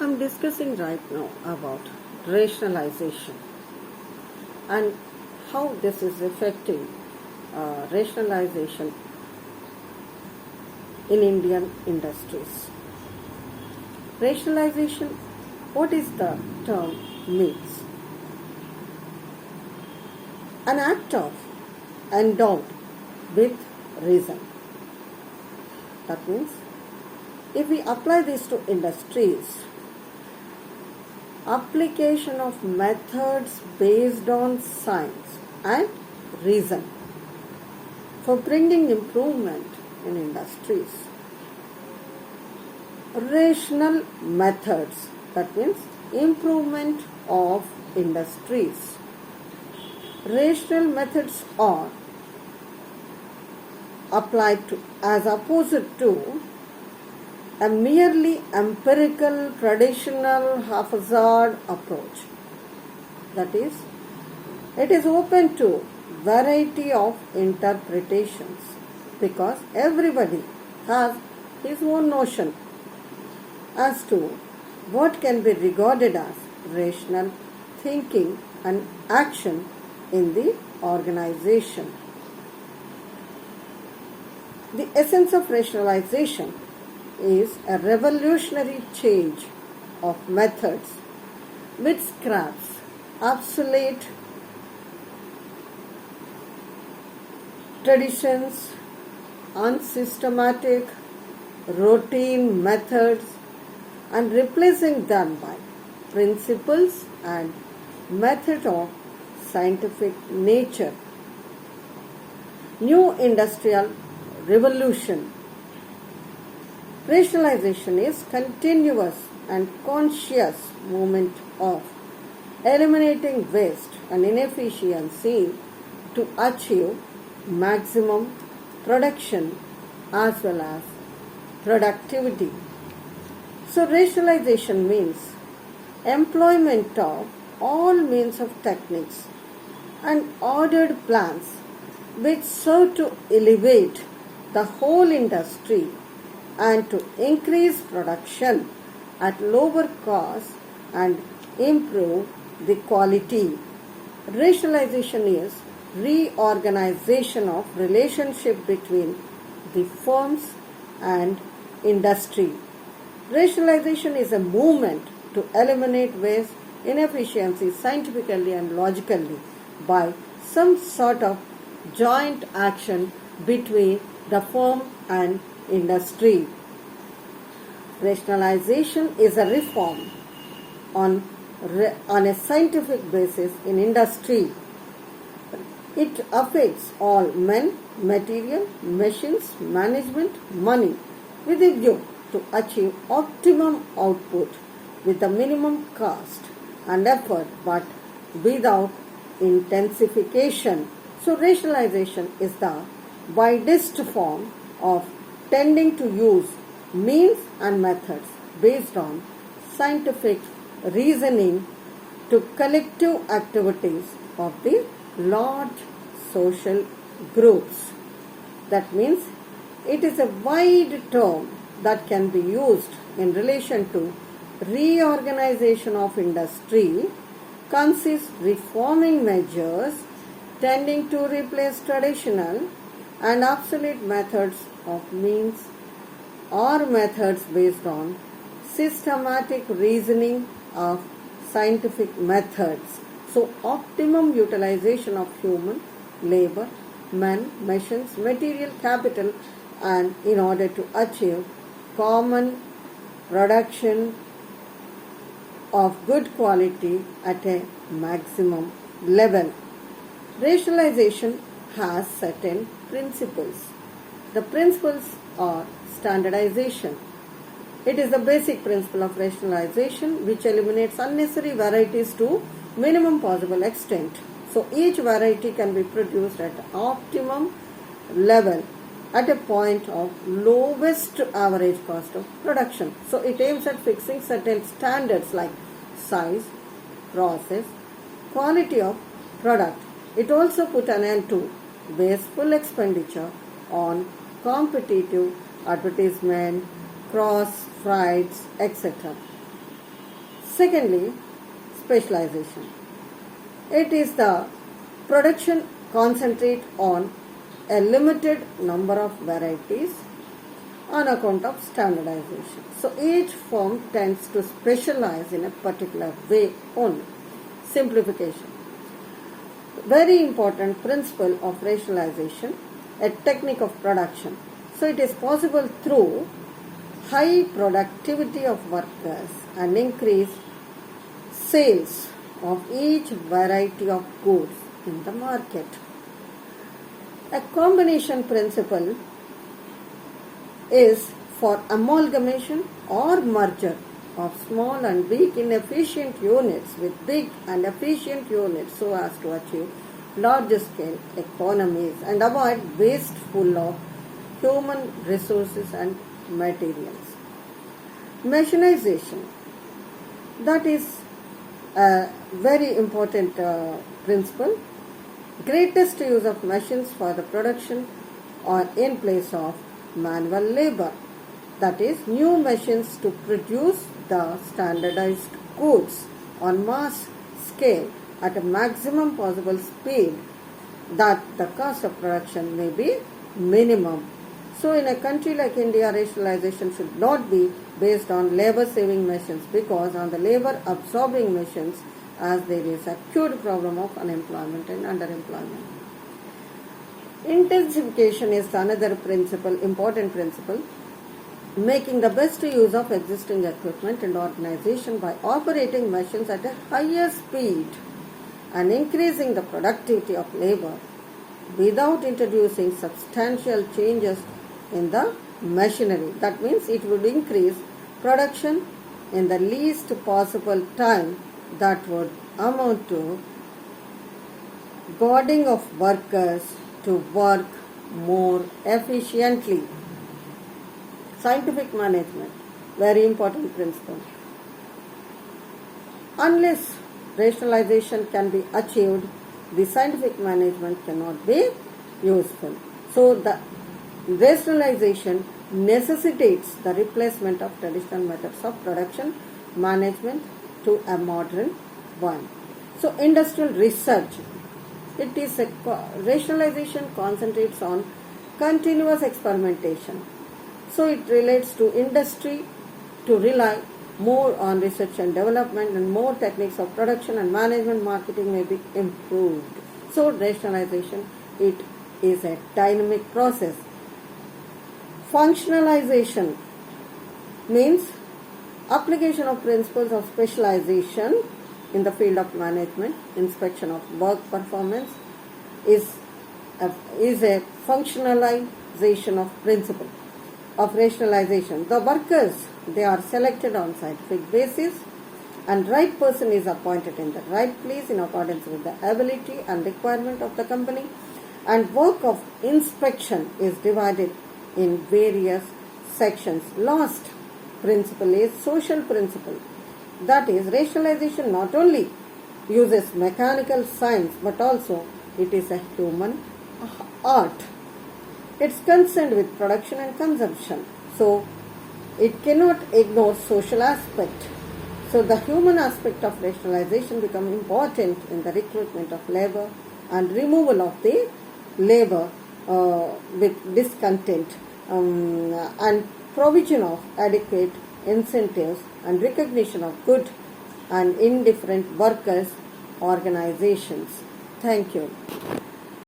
I'm discussing right now about rationalization and how this is affecting rationalization in Indian industries. Rationalization, what is the term means? An act of endowed with reason. That means if we apply this to industries, application of methods based on science and reason for bringing improvement in industries. Rational methods, that means improvement of industries. Rational methods are applied to as opposite to a merely empirical, traditional, haphazard approach. That is, it is open to variety of interpretations because everybody has his own notion as to what can be regarded as rational thinking and action in the organization. The essence of rationalization is a revolutionary change of methods which scraps obsolete traditions, unsystematic, routine methods and replacing them by principles and method of scientific nature. New industrial revolution. Rationalization is continuous and conscious movement of eliminating waste and inefficiency to achieve maximum production as well as productivity. So rationalization means employment of all means of techniques and ordered plans which serve to elevate the whole industry and to increase production at lower cost and improve the quality. Rationalization is reorganization of relationship between the firms and industry. Rationalization is a movement to eliminate waste, inefficiency scientifically and logically by some sort of joint action between the firm and industry. Rationalization is a reform on a scientific basis in industry. It affects all men, material, machines, management, money with a view to achieve optimum output with the minimum cost and effort but without intensification. So rationalization is the widest form of tending to use means and methods based on scientific reasoning to collective activities of the large social groups. That means it is a wide term that can be used in relation to reorganization of industry, consists reforming measures tending to replace traditional and obsolete methods of means or methods based on systematic reasoning of scientific methods. So optimum utilization of human labor, men, machines, material capital and in order to achieve common production of good quality at a maximum level. Rationalization has certain principles. The principles are standardization. It is the basic principle of rationalization which eliminates unnecessary varieties to minimum possible extent. So each variety can be produced at optimum level at a point of lowest average cost of production. So it aims at fixing certain standards like size, process, quality of product. It also put an end to wasteful expenditure on competitive advertisement, cross, freights, etc. Secondly, specialization. It is the production concentrate on a limited number of varieties on account of standardization. So each firm tends to specialize in a particular way only. Simplification. Very important principle of rationalization, a technique of production. So it is possible through high productivity of workers and increase sales of each variety of goods in the market. A combination principle is for amalgamation or merger of small and weak inefficient units with big and efficient units so as to achieve larger scale economies and avoid wasteful of human resources and materials. Mechanization, that is a very important principle. Greatest use of machines for the production or in place of manual labor. That is, new machines to produce the standardized goods on mass scale at a maximum possible speed that the cost of production may be minimum. So in a country like India, rationalization should not be based on labor saving machines because on the labor absorbing machines as there is a acute problem of unemployment and underemployment. Intensification is another principle, important principle. Making the best use of existing equipment and organization by operating machines at a higher speed and increasing the productivity of labor without introducing substantial changes in the machinery. That means it would increase production in the least possible time that would amount to guarding of workers to work more efficiently. Scientific management, very important principle. Unless rationalization can be achieved, the scientific management cannot be useful. So the rationalization necessitates the replacement of traditional methods of production management to a modern one. So industrial research, it is a rationalization concentrates on continuous experimentation. So it relates to industry to rely more on research and development and more techniques of production and management marketing may be improved. So rationalization, it is a dynamic process. Functionalization means application of principles of specialization in the field of management, inspection of work performance is a functionalization of principle of rationalization. The workers, they are selected on scientific basis and right person is appointed in the right place in accordance with the ability and requirement of the company, and work of inspection is divided in various sections. Last principle is social principle. That is, rationalization not only uses mechanical science but also it is a human art. It's concerned with production and consumption. So it cannot ignore social aspect. So the human aspect of rationalization becomes important in the recruitment of labor and removal of the labor with discontent and provision of adequate incentives and recognition of good and indifferent workers' organizations. Thank you.